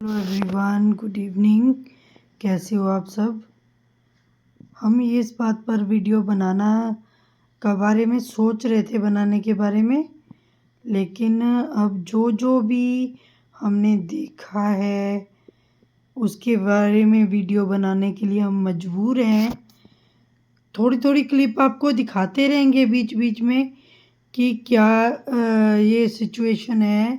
Hello everyone, good evening. कैसे हो आप सब? हम इस बात पर वीडियो बनाना का बारे में सोच रहे थे, बनाने के बारे में, लेकिन अब जो जो भी हमने देखा है उसके बारे में वीडियो बनाने के लिए हम मजबूर हैं। थोड़ी थोड़ी क्लिप आपको दिखाते रहेंगे बीच बीच में कि क्या ये सिचुएशन है,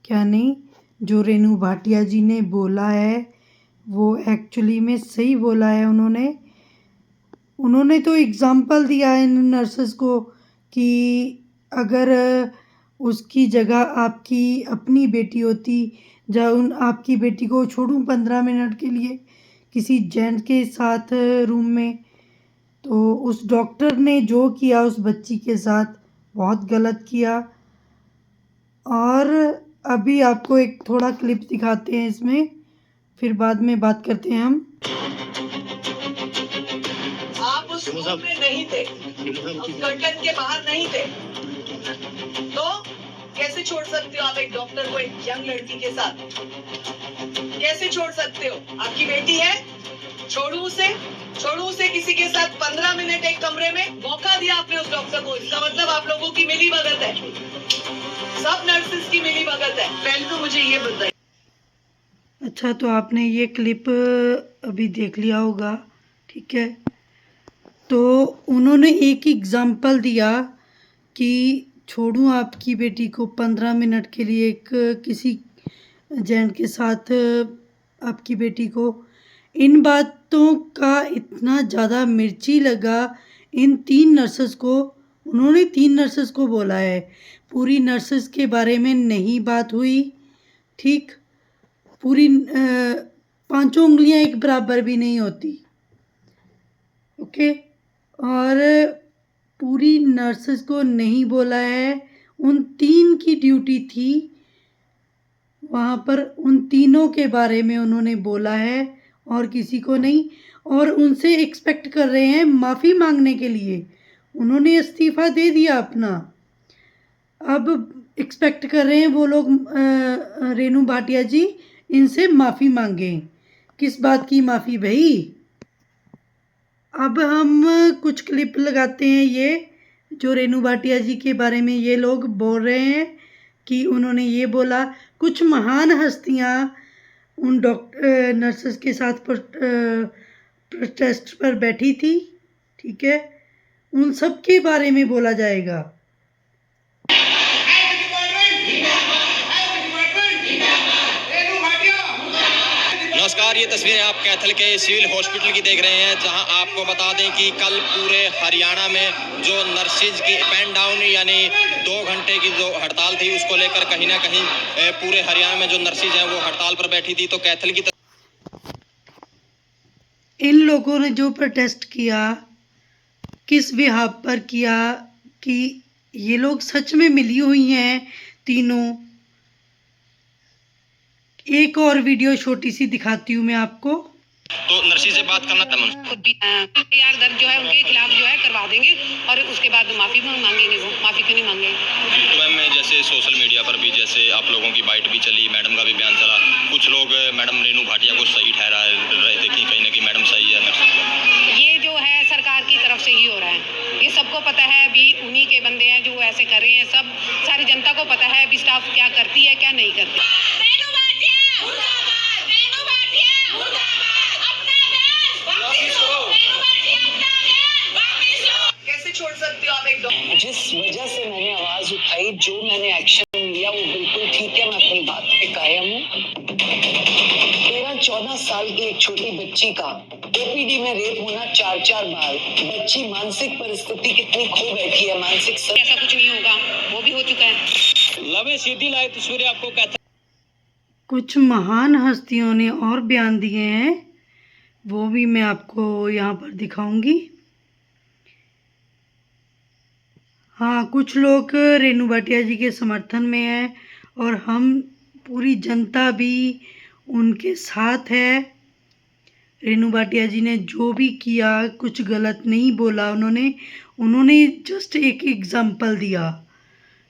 क्या नहीं। जो रेनू भाटिया जी ने बोला है वो एक्चुअली में सही बोला है। उन्होंने तो एग्ज़ाम्पल दिया है इन नर्सेस को कि अगर उसकी जगह आपकी अपनी बेटी होती, जब आपकी बेटी को छोड़ूं 15 मिनट के लिए किसी जेंट्स के साथ रूम में, तो उस डॉक्टर ने जो किया उस बच्ची के साथ बहुत गलत किया। और अभी आपको एक थोड़ा क्लिप दिखाते हैं इसमें, फिर बाद में बात करते हैं हम। आप उस रूम में नहीं थे, उस कर्टन के बाहर नहीं थे, तो कैसे छोड़ सकते हो आप एक डॉक्टर को एक यंग लड़की के साथ? कैसे छोड़ सकते हो? आपकी बेटी है, छोड़ू उसे किसी के साथ 15 मिनट एक कमरे में मौका दिया आपने उस डॉक्टर को। इसका मतलब आप लोगों की मिली भगत है, सब नर्सेस की मिली भगत है। पहले तो मुझे ये बताइए। अच्छा, तो आपने ये क्लिप अभी देख लिया होगा, ठीक है। तो उन्होंने एक एग्ज़ाम्पल दिया कि छोड़ूं आपकी बेटी को 15 मिनट के लिए एक किसी जेंट के साथ आपकी बेटी को। इन बातों का इतना ज़्यादा मिर्ची लगा इन 3 नर्सेस को। उन्होंने 3 नर्सेस को बोला है, पूरी नर्सेस के बारे में नहीं बात हुई, ठीक। पूरी 5 उंगलियां एक बराबर भी नहीं होती, ओके। और पूरी नर्सेस को नहीं बोला है, उन 3 की ड्यूटी थी वहाँ पर, उन तीनों के बारे में उन्होंने बोला है और किसी को नहीं। और उनसे एक्सपेक्ट कर रहे हैं माफ़ी मांगने के लिए। उन्होंने इस्तीफ़ा दे दिया अपना, अब एक्सपेक्ट कर रहे हैं वो लोग रेनू भाटिया जी इनसे माफ़ी मांगें। किस बात की माफ़ी भाई? अब हम कुछ क्लिप लगाते हैं, ये जो रेनू भाटिया जी के बारे में ये लोग बोल रहे हैं कि उन्होंने ये बोला। कुछ महान हस्तियां उन डॉक्टर नर्सेस के साथ प्रोटेस्ट पर बैठी थी, ठीक है। उन सब के बारे में बोला जाएगा। नमस्कार, ये तस्वीरें आप कैथल के सिविल हॉस्पिटल की देख रहे हैं, जहां आपको बता दें कि कल पूरे हरियाणा में जो नर्सिस की पेन डाउन यानी 2 घंटे की जो हड़ताल थी, उसको लेकर कहीं ना कहीं पूरे हरियाणा में जो नर्सिस हैं वो हड़ताल पर बैठी थी। तो कैथल की इन लोगों ने जो प्रोटेस्ट किया किस बिहाफ पर किया कि ये लोग सच में मिली हुई हैं तीनों। एक और वीडियो छोटी सी दिखाती हूँ मैं आपको। तो नर्सिस से बात करना था, यार दर्द जो है उनके खिलाफ जो है करवा देंगे और उसके बाद माफी मांगेंगे। वो माफी क्यों नहीं मांगेंगे? तो मैम जैसे सोशल मीडिया पर भी जैसे आप लोगों की बाइट भी चली, मैडम का भी बयान चला, कुछ लोग मैडम रेनू भाटिया को सही ठहरा रहे थे कि कहीं ना कहीं मैडम सही है नर्सिस। ये जो है सरकार की तरफ से ही हो रहा है, ये सबको पता है। अभी उन्हीं के बंदे हैं जो ऐसे कर रहे हैं, सब सारी जनता को पता है अभी स्टाफ क्या करती है क्या नहीं करती। कैसे छोड़ सकते हो आप एक डॉक्टर? जिस वजह से मैंने आवाज उठाई, जो मैंने एक्शन लिया वो बिल्कुल ठीक है। मैं अपनी बात पे कायम हूँ। 13-14 साल की एक छोटी बच्ची का ओपीडी में रेप होना 4 बार। बच्ची मानसिक परिस्थिति कितनी खो बैठी है, मानसिक ऐसा कुछ नहीं होगा, वो भी हो चुका है। लवे सीधी लाइव तस्वीरें आपको कहता। कुछ महान हस्तियों ने और बयान दिए हैं, वो भी मैं आपको यहाँ पर दिखाऊंगी। हाँ, कुछ लोग रेनू भाटिया जी के समर्थन में हैं और हम पूरी जनता भी उनके साथ है। रेनू भाटिया जी ने जो भी किया कुछ गलत नहीं बोला, उन्होंने जस्ट एक एग्जाम्पल दिया।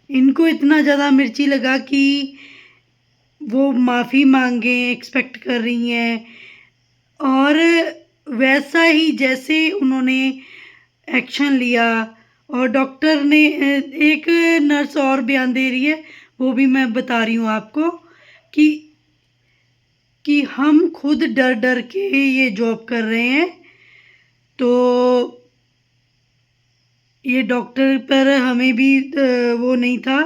इनको इतना ज़्यादा मिर्ची लगा कि वो माफ़ी मांगे एक्सपेक्ट कर रही हैं, और वैसा ही जैसे उन्होंने एक्शन लिया। और डॉक्टर ने एक नर्स और बयान दे रही है, वो भी मैं बता रही हूँ आपको कि हम खुद डर डर के ये जॉब कर रहे हैं। तो ये डॉक्टर पर हमें भी वो नहीं था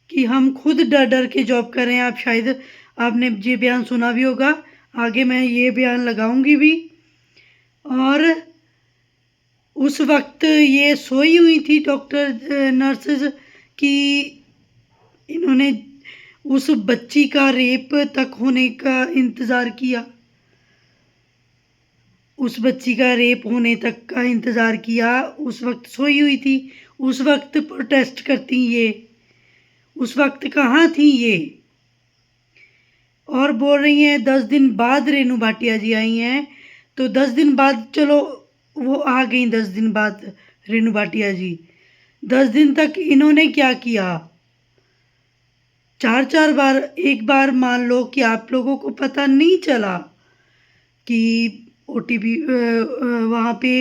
कि हम खुद डर डर के जॉब कर रहे हैं। आप शायद आपने ये बयान सुना भी होगा, आगे मैं ये बयान लगाऊंगी भी। और उस वक्त ये सोई हुई थी डॉक्टर नर्सेज कि इन्होंने उस बच्ची का रेप तक होने का इंतज़ार किया, उस बच्ची का रेप होने तक का इंतज़ार किया। उस वक्त सोई हुई थी, उस वक्त प्रोटेस्ट करती ये, उस वक्त कहाँ थी ये। और बोल रही हैं 10 दिन बाद रेणु भाटिया जी आई हैं। तो 10 दिन बाद, चलो वो आ गई 10 दिन बाद रेणु भाटिया जी, 10 दिन तक इन्होंने क्या किया? 4 बार, एक बार मान लो कि आप लोगों को पता नहीं चला कि OTP वहाँ पे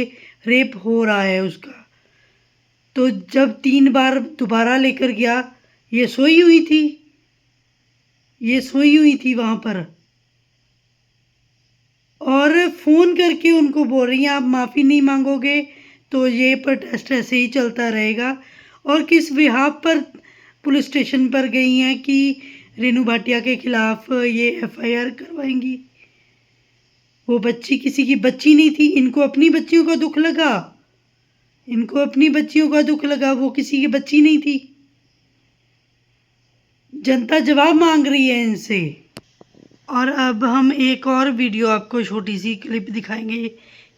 रेप हो रहा है उसका, तो जब 3 बार दोबारा लेकर गया, ये सोई हुई थी, ये सोई हुई थी वहाँ पर, और फ़ोन करके उनको बोल रही हैं आप माफ़ी नहीं मांगोगे तो ये प्रोटेस्ट ऐसे ही चलता रहेगा। और किस बिहाफ पर पुलिस स्टेशन पर गई हैं कि रेणु भाटिया के खिलाफ ये FIR करवाएंगी। वो बच्ची किसी की बच्ची नहीं थी, इनको अपनी बच्चियों का दुख लगा, इनको अपनी बच्चियों का दुख लगा, वो किसी की बच्ची नहीं थी। जनता जवाब मांग रही है इनसे। और अब हम एक और वीडियो आपको छोटी सी क्लिप दिखाएंगे,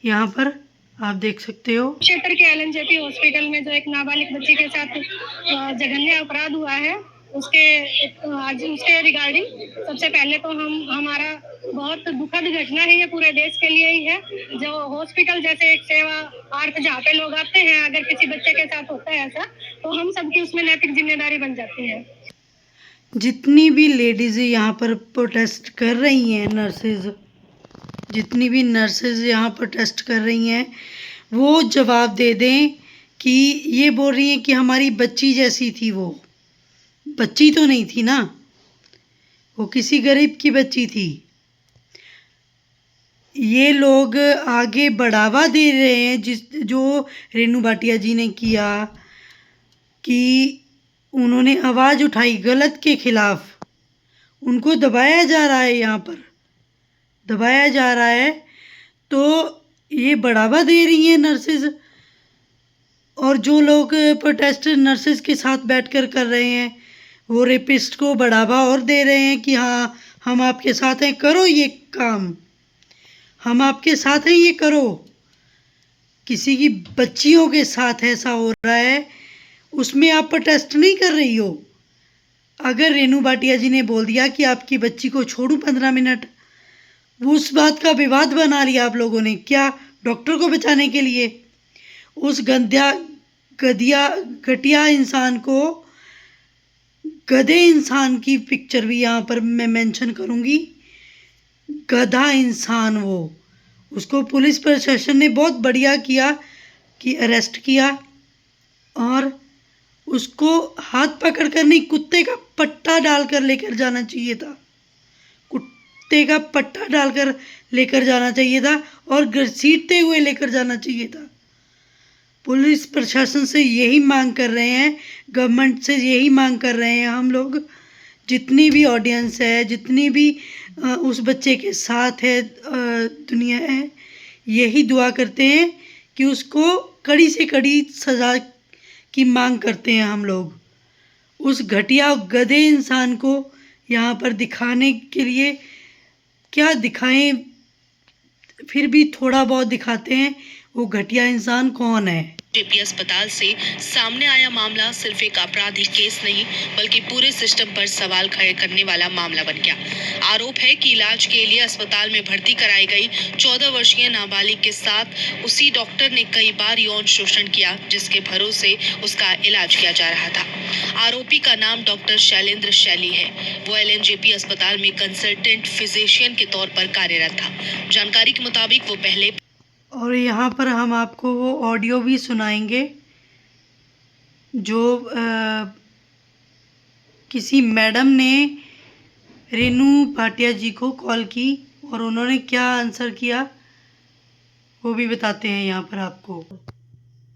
यहाँ पर आप देख सकते हो। क्षेत्र के LNJP हॉस्पिटल में जो एक नाबालिग बच्ची के साथ जघन्य अपराध हुआ है, उसके रिगार्डिंग सबसे पहले तो हमारा बहुत दुखद घटना है, ये पूरे देश के लिए ही है। जो हॉस्पिटल जैसे एक सेवा अर्थ जहाँ पे लोग आते हैं, अगर किसी बच्चे के साथ होता है ऐसा, तो हम सबकी उसमें नैतिक जिम्मेदारी बन जाती है। जितनी भी लेडीज़ यहाँ पर प्रोटेस्ट कर रही हैं, नर्सेज, जितनी भी नर्सेज यहाँ प्रोटेस्ट कर रही हैं, वो जवाब दे दें कि ये बोल रही हैं कि हमारी बच्ची जैसी थी। वो बच्ची तो नहीं थी ना, वो किसी गरीब की बच्ची थी। ये लोग आगे बढ़ावा दे रहे हैं जो रेणु भाटिया जी ने किया कि उन्होंने आवाज़ उठाई गलत के खिलाफ, उनको दबाया जा रहा है, यहाँ पर दबाया जा रहा है। तो ये बढ़ावा दे रही हैं नर्सेज, और जो लोग प्रोटेस्ट नर्सेज के साथ बैठकर कर रहे हैं, वो रेपिस्ट को बढ़ावा और दे रहे हैं कि हाँ हम आपके साथ हैं, करो ये काम, हम आपके साथ हैं, ये करो। किसी की बच्चियों के साथ ऐसा हो रहा है, उसमें आप प्रोटेस्ट नहीं कर रही हो। अगर रेणु भाटिया जी ने बोल दिया कि आपकी बच्ची को छोड़ूं 15 मिनट, उस बात का विवाद बना लिया आप लोगों ने, क्या डॉक्टर को बचाने के लिए। उस घटिया इंसान को, गधे इंसान की पिक्चर भी यहाँ पर मैं मेंशन करूँगी, गधा इंसान वो। उसको पुलिस प्रशासन ने बहुत बढ़िया किया कि अरेस्ट किया, और उसको हाथ पकड़ कर नहीं, कुत्ते का पट्टा डालकर लेकर जाना चाहिए था, कुत्ते का पट्टा डालकर लेकर जाना चाहिए था, और घसीटते हुए लेकर जाना चाहिए था। पुलिस प्रशासन से यही मांग कर रहे हैं, गवर्नमेंट से यही मांग कर रहे हैं हम लोग, जितनी भी ऑडियंस है, जितनी भी उस बच्चे के साथ है दुनिया है, यही दुआ करते हैं कि उसको कड़ी से कड़ी सज़ा की मांग करते हैं हम लोग। उस घटिया गधे इंसान को यहाँ पर दिखाने के लिए, क्या दिखाएं, फिर भी थोड़ा बहुत दिखाते हैं वो घटिया इंसान कौन है। जेपी अस्पताल से सामने आया मामला सिर्फ एक आपराधिक केस नहीं बल्कि पूरे सिस्टम पर सवाल खड़े करने वाला मामला बन गया। आरोप है कि इलाज के लिए अस्पताल में भर्ती कराई गई 14 वर्षीय नाबालिग के साथ उसी डॉक्टर ने कई बार यौन शोषण किया, जिसके भरोसे उसका इलाज किया जा रहा था। आरोपी का नाम डॉक्टर शैलेंद्र शैली है। वो एलएनजेपी अस्पताल में कंसल्टेंट फिजिशियन के तौर पर कार्यरत था। जानकारी के मुताबिक वो पहले और यहाँ पर हम आपको वो ऑडियो भी सुनाएंगे जो किसी मैडम ने रेनू भाटिया जी को कॉल की और उन्होंने क्या आंसर किया वो भी बताते हैं यहाँ पर आपको।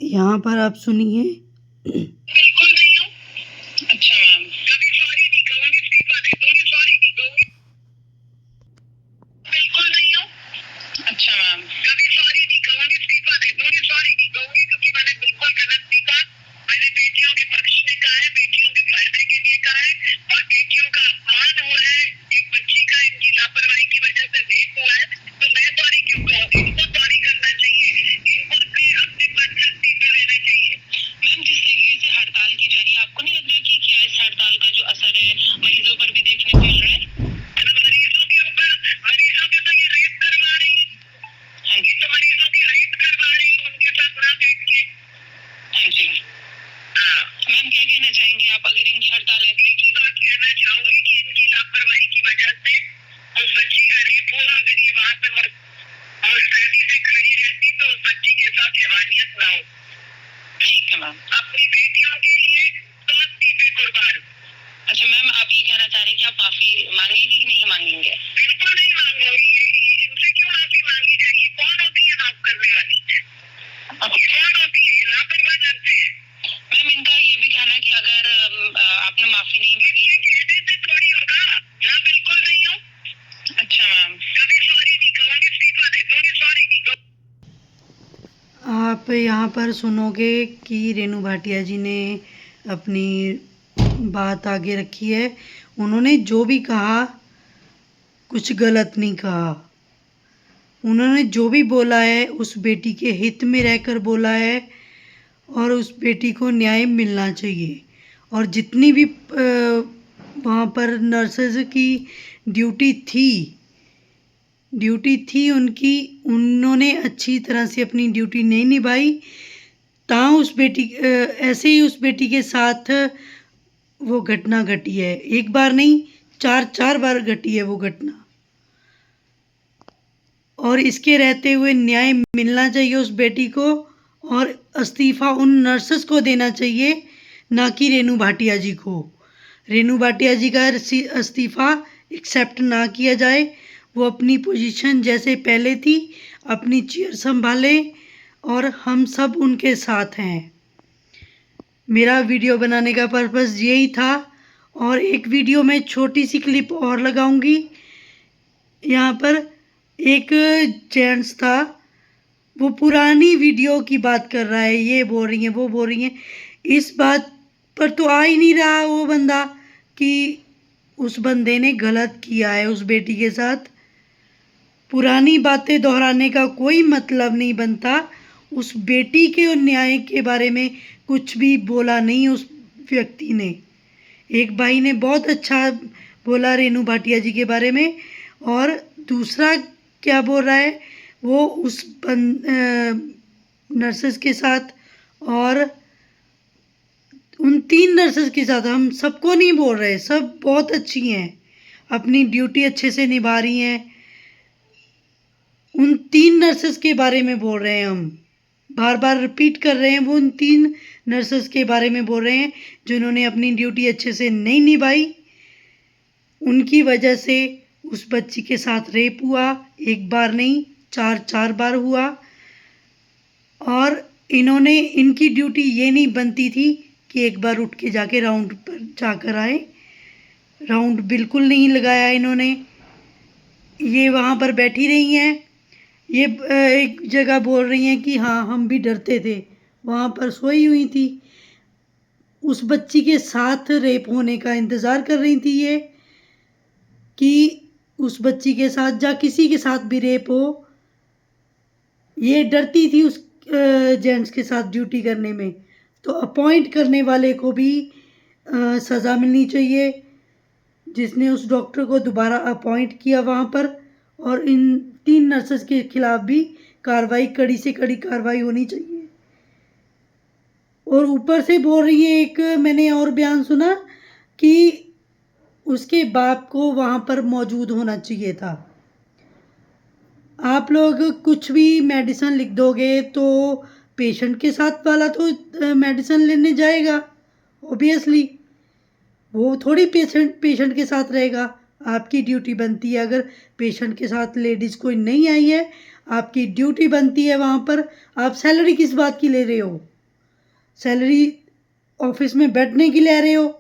यहाँ पर आप सुनिए। बिल्कुल नहीं हूँ। अच्छा मैम, कभी सॉरी नहीं कहूँगी, इस्तीफा दे दूँगी, सॉरी नहीं कहूँगी। बिल्कुल नहीं हूँ। अच्छा मैम, कभी सॉरी नहीं कहूँगी, इस्तीफा दे दूँगी, सॉरी नहीं कहूँगी, क्योंकि मैंने बिल्कुल गलत नहीं कहा। मैंने बेटियों के पक्ष में कहा है, बेटियों के फायदे के लिए कहा है, और बेटियों का अपमान हुआ है, एक बच्ची का इनकी लापरवाही की वजह से रेप हुआ है, तो मैं सॉरी क्यों कहूँ? इनको सॉरी करना चाहिए, इनको अपने पद से इस्तीफे लेने चाहिए। मैम, जिस तरीके से हड़ताल की जा रही है, आपको नहीं लग रहा कि क्या इस हड़ताल का जो असर है मरीजों पर भी देखने को मिल रहा है? मरीजों के ऊपर, मरीजों के तो ये रेप करवा रही है। हाँ जी, तो मरीजों की रेप करवा रही है उनके साथ ना बैठ के। हाँ जी। हाँ मैम, क्या कहना चाहेंगे आप अगर इनकी हड़ताल ऐसी की? बात कहना चाहूंगी कि इनकी लापरवाही की वजह से उस बच्ची का रेप हुआ। अगर ये वहां पे मुस्तैदी से खड़ी रहती तो उस बच्ची के साथ हैवानियत ना हो। ठीक है मैम। अपनी बेटियों के लिए 100 इस्तीफे कुर्बान। अच्छा मैम, आप ये कहना चाह रहे हैं कि आप माफी मांगेंगी कि नहीं मांगेंगे? बिल्कुल नहीं मांगूंगी। इनसे क्यों माफी मांगी जाएगी? कौन होती है माफ करने वाली? कौन होती है? लापरवाह जानते हैं। मैम, इनका ये भी कहना है कि अगर आपने माफी नहीं मांगी, ये कहने से थोड़ी होगा ना। बिल्कुल नहीं हो। अच्छा मैम, कभी सॉरी नहीं कहूँगी, इस्तीफा दे दूँगी, सॉरी नहीं कहूँगी। आप यहाँ पर सुनोगे कि रेनू भाटिया जी ने अपनी बात आगे रखी है। उन्होंने जो भी कहा कुछ गलत नहीं कहा। उन्होंने जो भी बोला है उस बेटी के हित में रहकर बोला है और उस बेटी को न्याय मिलना चाहिए। और जितनी भी वहाँ पर नर्सेज की ड्यूटी थी उनकी, उन्होंने अच्छी तरह से अपनी ड्यूटी नहीं निभाई। उस बेटी ऐसे ही उस बेटी के साथ वो घटना घटी है। एक बार नहीं, 4 बार घटी है वो घटना। और इसके रहते हुए न्याय मिलना चाहिए उस बेटी को और इस्तीफा उन नर्सेस को देना चाहिए, ना कि रेनू भाटिया जी को। रेनू भाटिया जी का इस्तीफा एक्सेप्ट ना किया जाए। वो अपनी पोजीशन जैसे पहले थी अपनी चेयर संभाले और हम सब उनके साथ हैं। मेरा वीडियो बनाने का पर्पस यही था। और एक वीडियो में छोटी सी क्लिप और लगाऊंगी। यहाँ पर एक जेंट्स था, वो पुरानी वीडियो की बात कर रहा है, ये बोल रही हैं वो बोल रही हैं। इस बात पर तो आ ही नहीं रहा वो बंदा कि उस बंदे ने गलत किया है उस बेटी के साथ। पुरानी बातें दोहराने का कोई मतलब नहीं बनता। उस बेटी के न्याय के बारे में कुछ भी बोला नहीं उस व्यक्ति ने। एक भाई ने बहुत अच्छा बोला रेनू भाटिया जी के बारे में, और दूसरा क्या बोल रहा है वो उस नर्सेस के साथ और उन 3 नर्सेस के साथ। हम सबको नहीं बोल रहे, सब बहुत अच्छी हैं, अपनी ड्यूटी अच्छे से निभा रही हैं। उन 3 नर्सेस के बारे में बोल रहे हैं हम, बार बार रिपीट कर रहे हैं। वो उन 3 नर्सेस के बारे में बोल रहे हैं जिन्होंने अपनी ड्यूटी अच्छे से नहीं निभाई। उनकी वजह से उस बच्ची के साथ रेप हुआ। एक बार नहीं, 4 बार हुआ। और इनकी ड्यूटी ये नहीं बनती थी कि एक बार उठ के जाके राउंड पर जाकर आए। राउंड बिल्कुल नहीं लगाया इन्होंने। ये वहाँ पर बैठी रही हैं। ये एक जगह बोल रही हैं कि हाँ हम भी डरते थे, वहाँ पर सोई हुई थी। उस बच्ची के साथ रेप होने का इंतज़ार कर रही थी ये, कि उस बच्ची के साथ या किसी के साथ भी रेप हो। ये डरती थी जेंट्स के साथ ड्यूटी करने में, तो अपॉइंट करने वाले को भी सज़ा मिलनी चाहिए, जिसने उस डॉक्टर को दोबारा अपॉइंट किया वहाँ पर। और इन 3 नर्सेस के खिलाफ भी कार्रवाई, कड़ी से कड़ी कार्रवाई होनी चाहिए। और ऊपर से बोल रही है, एक मैंने और बयान सुना कि उसके बाप को वहाँ पर मौजूद होना चाहिए था। आप लोग कुछ भी मेडिसिन लिख दोगे तो पेशेंट के साथ वाला तो मेडिसिन लेने जाएगा, ऑब्वियसली वो थोड़ी पेशेंट के साथ रहेगा। आपकी ड्यूटी बनती है, अगर पेशेंट के साथ लेडीज़ कोई नहीं आई है, आपकी ड्यूटी बनती है वहाँ पर। आप सैलरी किस बात की ले रहे हो? सैलरी ऑफिस में बैठने की ले रहे हो?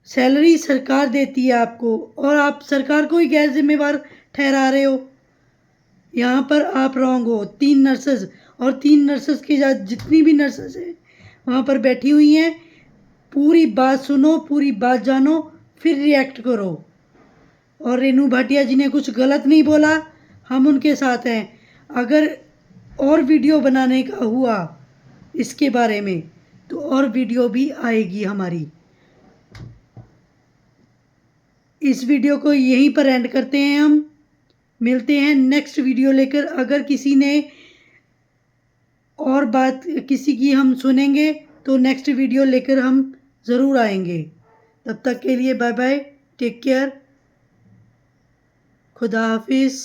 सैलरी सरकार देती है आपको, और आप सरकार को ही गैर जिम्मेवार ठहरा रहे हो। यहाँ पर आप रॉन्ग हो। 3 नर्सेज, और 3 नर्सेज के साथ जितनी भी नर्सेज हैं वहाँ पर बैठी हुई हैं, पूरी बात सुनो, पूरी बात जानो, फिर रिएक्ट करो। और रेनू भाटिया जी ने कुछ गलत नहीं बोला, हम उनके साथ हैं। अगर और वीडियो बनाने का हुआ इसके बारे में तो और वीडियो भी आएगी हमारी। इस वीडियो को यहीं पर एंड करते हैं। हम मिलते हैं नेक्स्ट वीडियो लेकर। अगर किसी ने और बात किसी की हम सुनेंगे तो नेक्स्ट वीडियो लेकर हम ज़रूर आएंगे। तब तक के लिए बाय बाय, टेक केयर, खुदा हाफिज़।